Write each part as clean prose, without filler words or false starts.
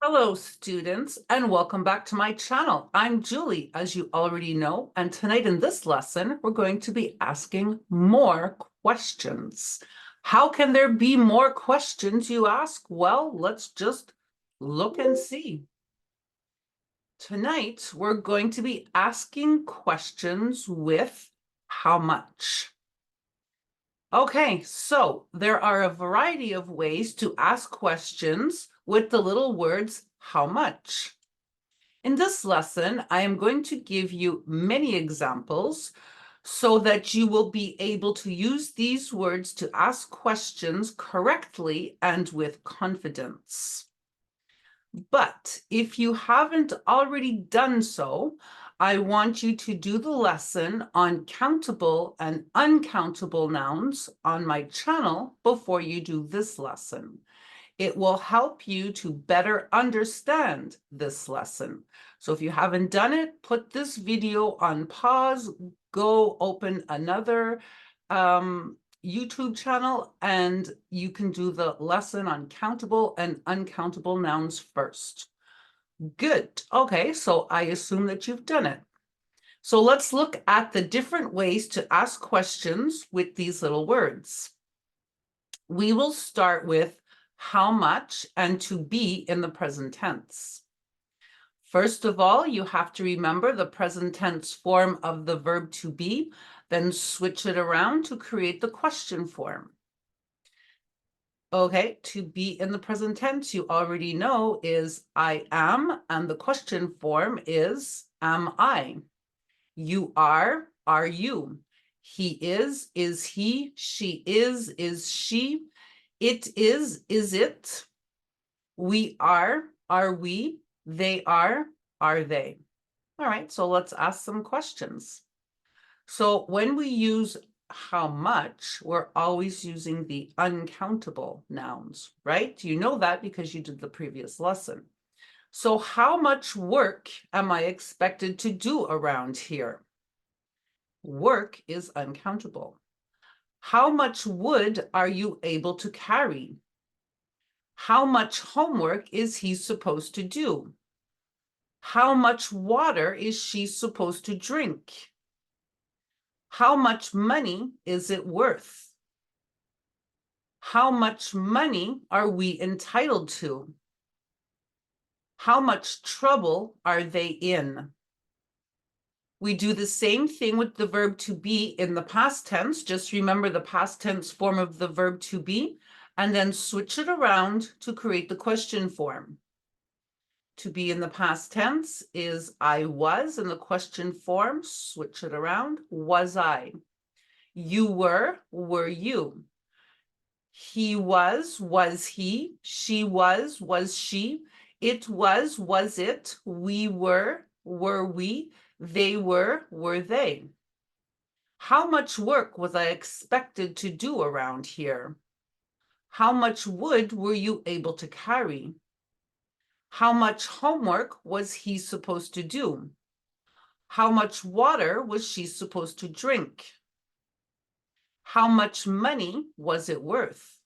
Hello, students, and welcome back to my channel. I'm Julie, as you already know, and tonight in this lesson, we're going to be asking more questions. How can there be more questions, you ask? Well, let's just look and see. Tonight, we're going to be asking questions with how much. Okay, so there are a variety of ways to ask questions with the little words how much. In this lesson, I am going to give you many examples so that you will be able to use these words to ask questions correctly and with confidence. But if you haven't already done so, I want you to do the lesson on countable and uncountable nouns on my channel before you do this lesson. It will help you to better understand this lesson. So if you haven't done it, put this video on pause, go open another YouTube channel, and you can do the lesson on countable and uncountable nouns first. Good. Okay, so I assume that you've done it. So let's look at the different ways to ask questions with these little words. We will start with how much and to be in the present tense. First of all, you have to remember the present tense form of the verb to be, then switch it around to create the question form. Okay, to be in the present tense, you already know is I am, and the question form is am I. You are you. He is he, she is she, it is it, we are we, they are they. All right, so let's ask some questions. So when we use how much, we're always using the uncountable nouns, right? You know that because you did the previous lesson. So how much work am I expected to do around here? Work is uncountable. How much wood are you able to carry? How much homework is he supposed to do? How much water is she supposed to drink? How much money is it worth? How much money are we entitled to? How much trouble are they in? We do the same thing with the verb to be in the past tense. Just remember the past tense form of the verb to be, and then switch it around to create the question form. To be in the past tense is I was, in the question form, switch it around, was I. You were you. He was he. She was she. It was it. We were we. They were they. How much work was I expected to do around here? How much wood were you able to carry? How much homework was he supposed to do? How much water was she supposed to drink? How much money was it worth?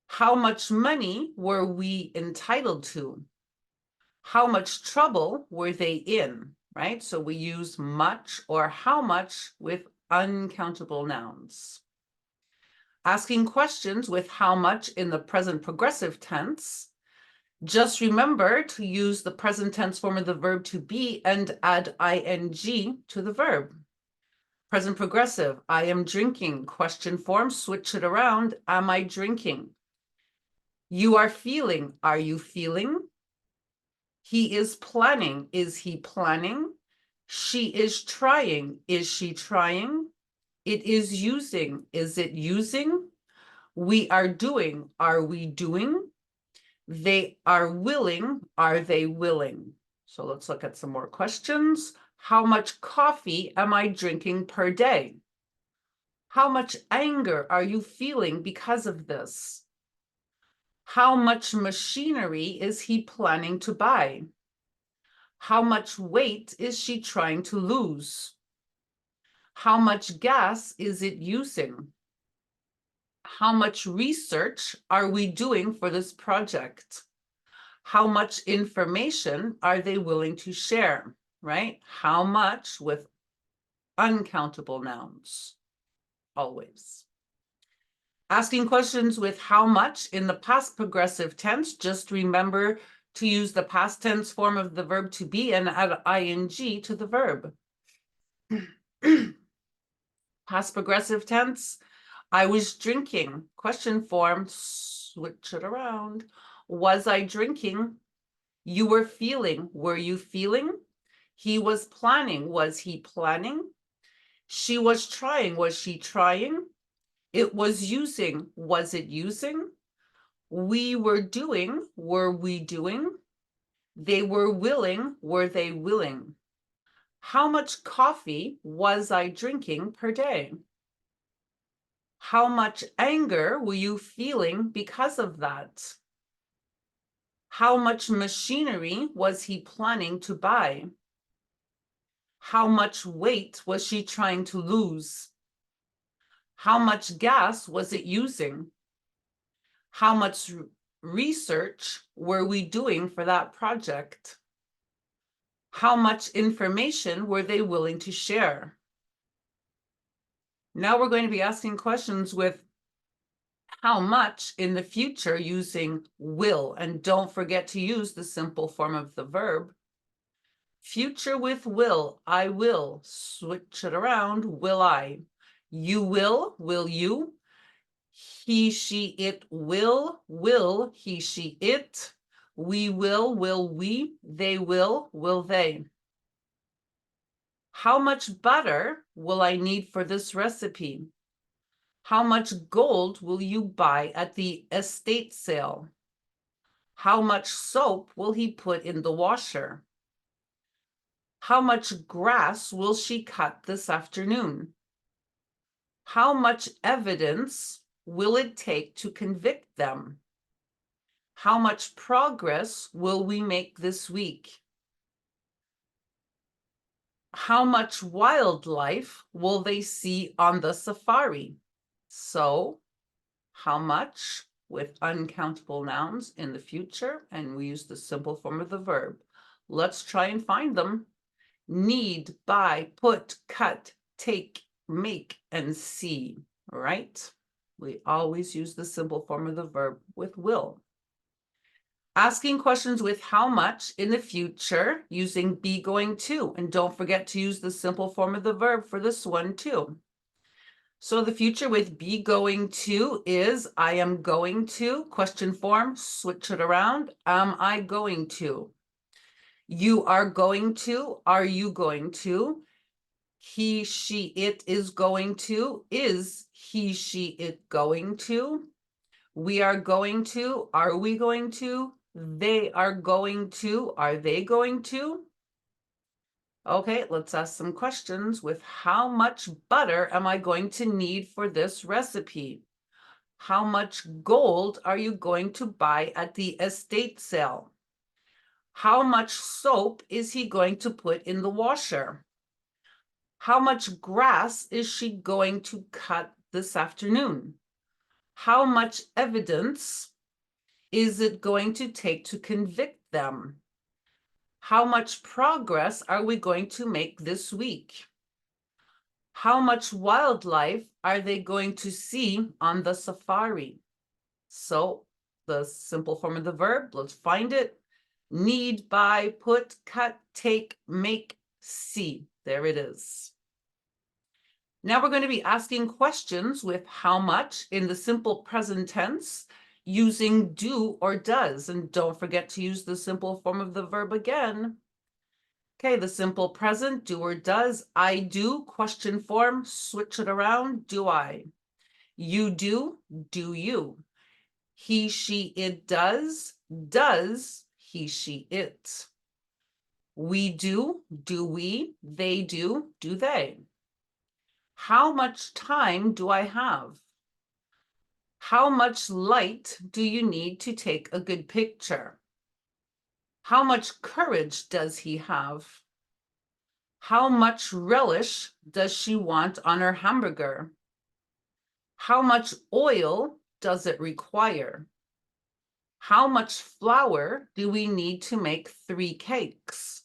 How much money were we entitled to? How much trouble were they in, right? So we use much or how much with uncountable nouns. Asking questions with how much in the present progressive tense, just remember to use the present tense form of the verb to be and add ing to the verb. Present progressive, I am drinking. Question form, switch it around, am I drinking? You are feeling, are you feeling? He is planning, is he planning? She is trying, is she trying? It is using, is it using? We are doing, are we doing? They are willing, are they willing? So let's look at some more questions. How much coffee am I drinking per day? How much anger are you feeling because of this? How much machinery is he planning to buy? How much weight is she trying to lose? How much gas is it using? How much research are we doing for this project? How much information are they willing to share, right? How much with uncountable nouns, always. Asking questions with how much in the past progressive tense, just remember to use the past tense form of the verb to be and add ing to the verb. Past progressive tense, I was drinking. Question form, switch it around. Was I drinking? You were feeling. Were you feeling? He was planning. Was he planning? She was trying. Was she trying? It was using. Was it using? We were doing. Were we doing? They were willing. Were they willing? How much coffee was I drinking per day? How much anger were you feeling because of that? How much machinery was he planning to buy? How much weight was she trying to lose? How much gas was it using? How much research were we doing for that project? How much information were they willing to share? Now we're going to be asking questions with how much in the future using will, and don't forget to use the simple form of the verb. Future with will, I will, switch it around, will I. You will you? He, she, it will he, she, it. We will we? They will they? How much butter will I need for this recipe? How much gold will you buy at the estate sale? How much soap will he put in the washer? How much grass will she cut this afternoon? How much evidence will it take to convict them? How much progress will we make this week? How much wildlife will they see on the safari? So, how much with uncountable nouns in the future, and we use the simple form of the verb. Let's try and find them. Need, buy, put, cut, take, make, and see, right? We always use the simple form of the verb with will. Asking questions with how much in the future using be going to, and don't forget to use the simple form of the verb for this one too. So the future with be going to is I am going to, question form, switch it around, am I going to? You are going to, are you going to? He, she, it is going to, is he, she, it going to? We are going to, are we going to? They are going to, are they going to? Okay, let's ask some questions with how much butter am I going to need for this recipe? How much gold are you going to buy at the estate sale? How much soap is he going to put in the washer? How much grass is she going to cut this afternoon? How much evidence is it going to take to convict them? How much progress are we going to make this week? How much wildlife are they going to see on the safari? So the simple form of the verb, let's find it. Need, buy, put, cut, take, make, see. There it is. Now we're going to be asking questions with how much in the simple present tense using do or does. And don't forget to use the simple form of the verb again. Okay, the simple present, do or does. I do, question form, switch it around, do I? You do you? He, she, it does he, she, it? We do we? They do they? How much time do I have? How much light do you need to take a good picture? How much courage does he have? How much relish does she want on her hamburger? How much oil does it require? How much flour do we need to make 3 cakes?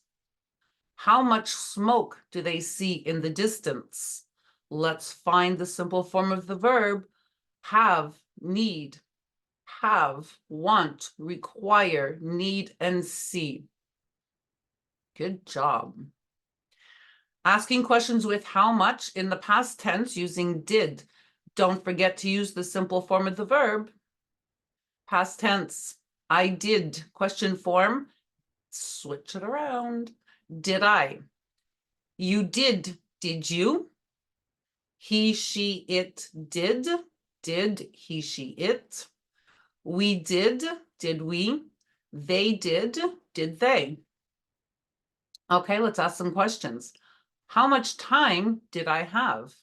How much smoke do they see in the distance? Let's find the simple form of the verb. Have, need, have, want, require, need, and see. Good job. Asking questions with how much in the past tense using did. Don't forget to use the simple form of the verb. Past tense, I did. Question form, switch it around. Did I? You did you? He, she, it did he, she, it? We did we? They did they? Okay, let's ask some questions. How much time did I have?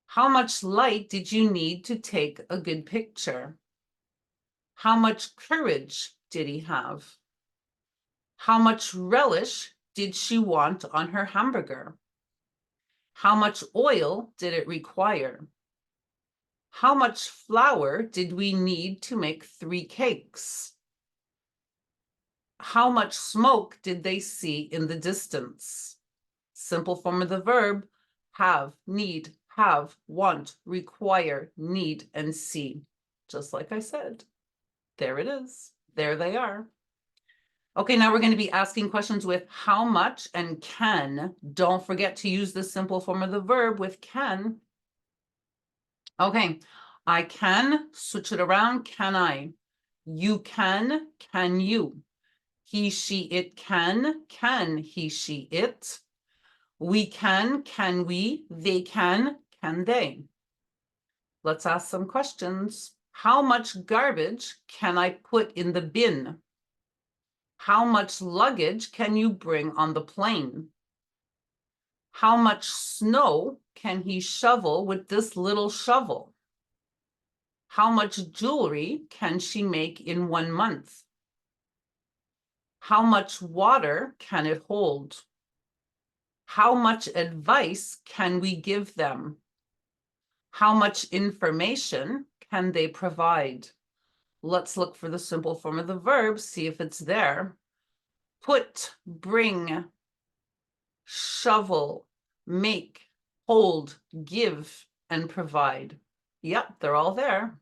How much light did you need to take a good picture? How much courage did he have? How much relish did she want on her hamburger? How much oil did it require? How much flour did we need to make 3 cakes? How much smoke did they see in the distance? Simple form of the verb, have, need, have, want, require, need, and see. Just like I said. There it is. There they are. Okay, now we're going to be asking questions with how much and can. Don't forget to use the simple form of the verb with can. Okay, I can, switch it around, can I? You can you? He, she, it can he, she, it? We can we? They can they? Let's ask some questions. How much garbage can I put in the bin? How much luggage can you bring on the plane? How much snow can he shovel with this little shovel? How much jewelry can she make in 1 month? How much water can it hold? How much advice can we give them? How much information can they provide? Let's look for the simple form of the verb, see if it's there. Put, bring, shovel, make, hold, give, and provide. Yep, they're all there.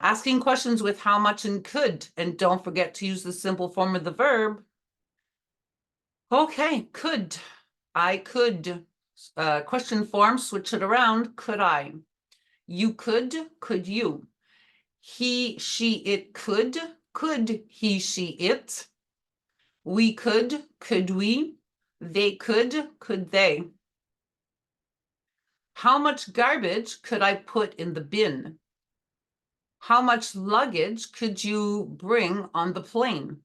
Asking questions with how much and could, and don't forget to use the simple form of the verb. Okay, could. I could. Question form, switch it around. Could I? You could you? He, she, it could he, she, it? We could we? They could they? How much garbage could I put in the bin? How much luggage could you bring on the plane?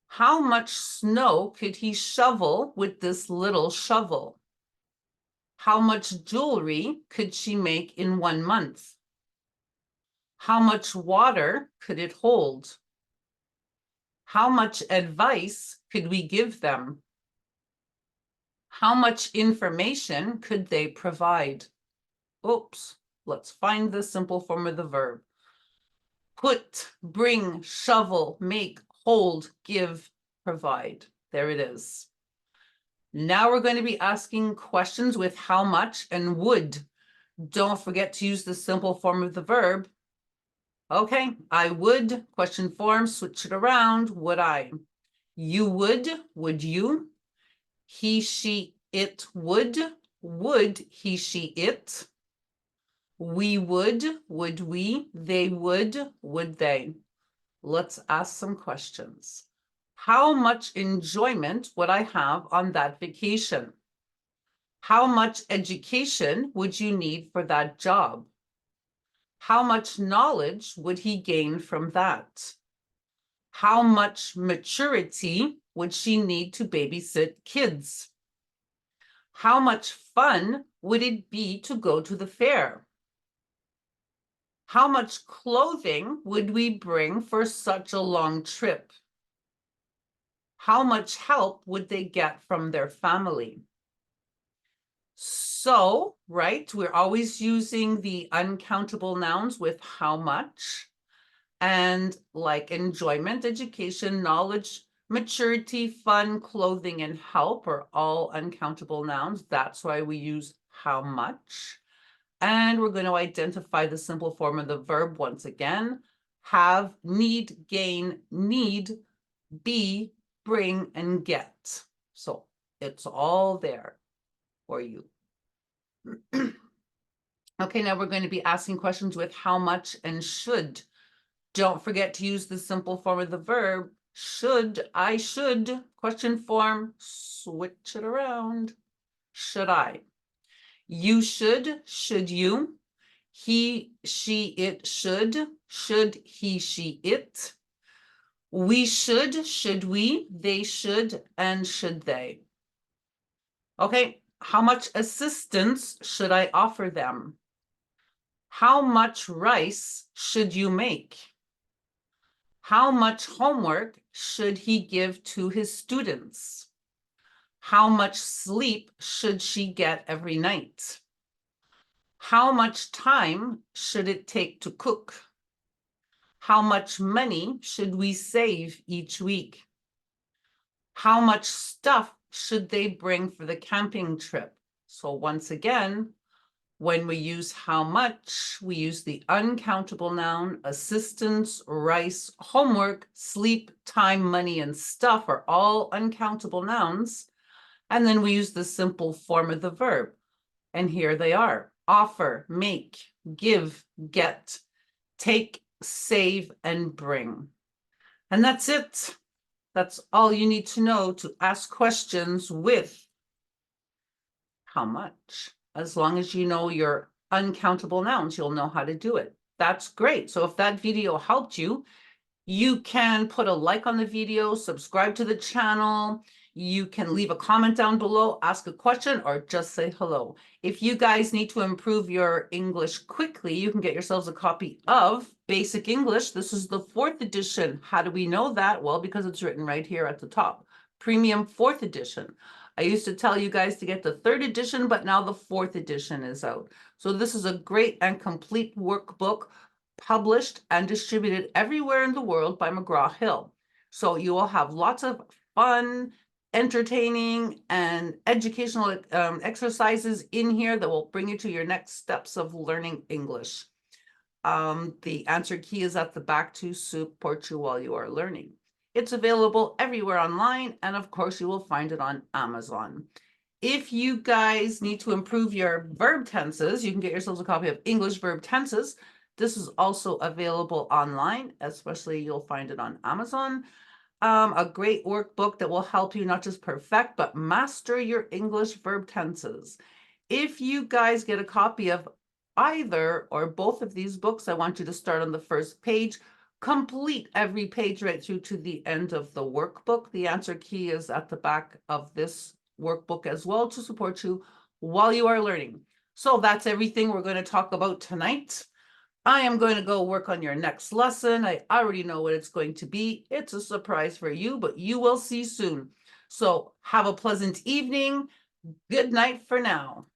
How much snow could he shovel with this little shovel? How much jewelry could she make in 1 month? How much water could it hold? How much advice could we give them? How much information could they provide? Oops, let's find the simple form of the verb. Put, bring, shovel, make, hold, give, provide. There it is. Now we're going to be asking questions with how much and would. Don't forget to use the simple form of the verb. Okay, I would, question form, switch it around, would I? You would you? He, she, it would he, she, it? We would we? They would they? Let's ask some questions. How much enjoyment would I have on that vacation? How much education would you need for that job? How much knowledge would he gain from that? How much maturity would she need to babysit kids? How much fun would it be to go to the fair? How much clothing would we bring for such a long trip? How much help would they get from their family? So, right, we're always using the uncountable nouns with how much. And like enjoyment, education, knowledge, maturity, fun, clothing, and help are all uncountable nouns. That's why we use how much. And we're going to identify the simple form of the verb once again. Have, need, gain, need, be, bring, and get. So it's all there for you. Okay, now we're going to be asking questions with how much and should. Don't forget to use the simple form of the verb. Should, I should, question form, switch it around. Should I? You should you? He, she, it should he, she, it? We should we? They should, and should they? Okay, how much assistance should I offer them? How much rice should you make? How much homework should he give to his students? How much sleep should she get every night? How much time should it take to cook? How much money should we save each week? How much stuff should they bring for the camping trip? So once again, when we use how much, we use the uncountable noun, assistance, rice, homework, sleep, time, money, and stuff are all uncountable nouns. And then we use the simple form of the verb. And here they are: offer, make, give, get, take, save, and bring. And that's it. That's all you need to know to ask questions with how much. As long as you know your uncountable nouns, you'll know how to do it. That's great. So if that video helped you, you can put a like on the video, subscribe to the channel. You can leave a comment down below, ask a question, or just say hello. If you guys need to improve your English quickly, you can get yourselves a copy of Basic English. This is the 4th edition. How do we know that? Well, because it's written right here at the top. Premium 4th edition. I used to tell you guys to get the 3rd edition, but now the 4th edition is out. So this is a great and complete workbook published and distributed everywhere in the world by McGraw-Hill. So you will have lots of fun, entertaining, and educational exercises in here that will bring you to your next steps of learning English. The answer key is at the back to support you while you are learning. It's available everywhere online, and of course you will find it on Amazon. If you guys need to improve your verb tenses, you can get yourselves a copy of English Verb Tenses. This is also available online, especially you'll find it on Amazon. A great workbook that will help you not just perfect, but master your English verb tenses. If you guys get a copy of either or both of these books, I want you to start on the first page, complete every page right through to the end of the workbook. The answer key is at the back of this workbook as well to support you while you are learning. So that's everything we're going to talk about tonight. I am going to go work on your next lesson. I already know what it's going to be. It's a surprise for you, but you will see soon. So have a pleasant evening. Good night for now.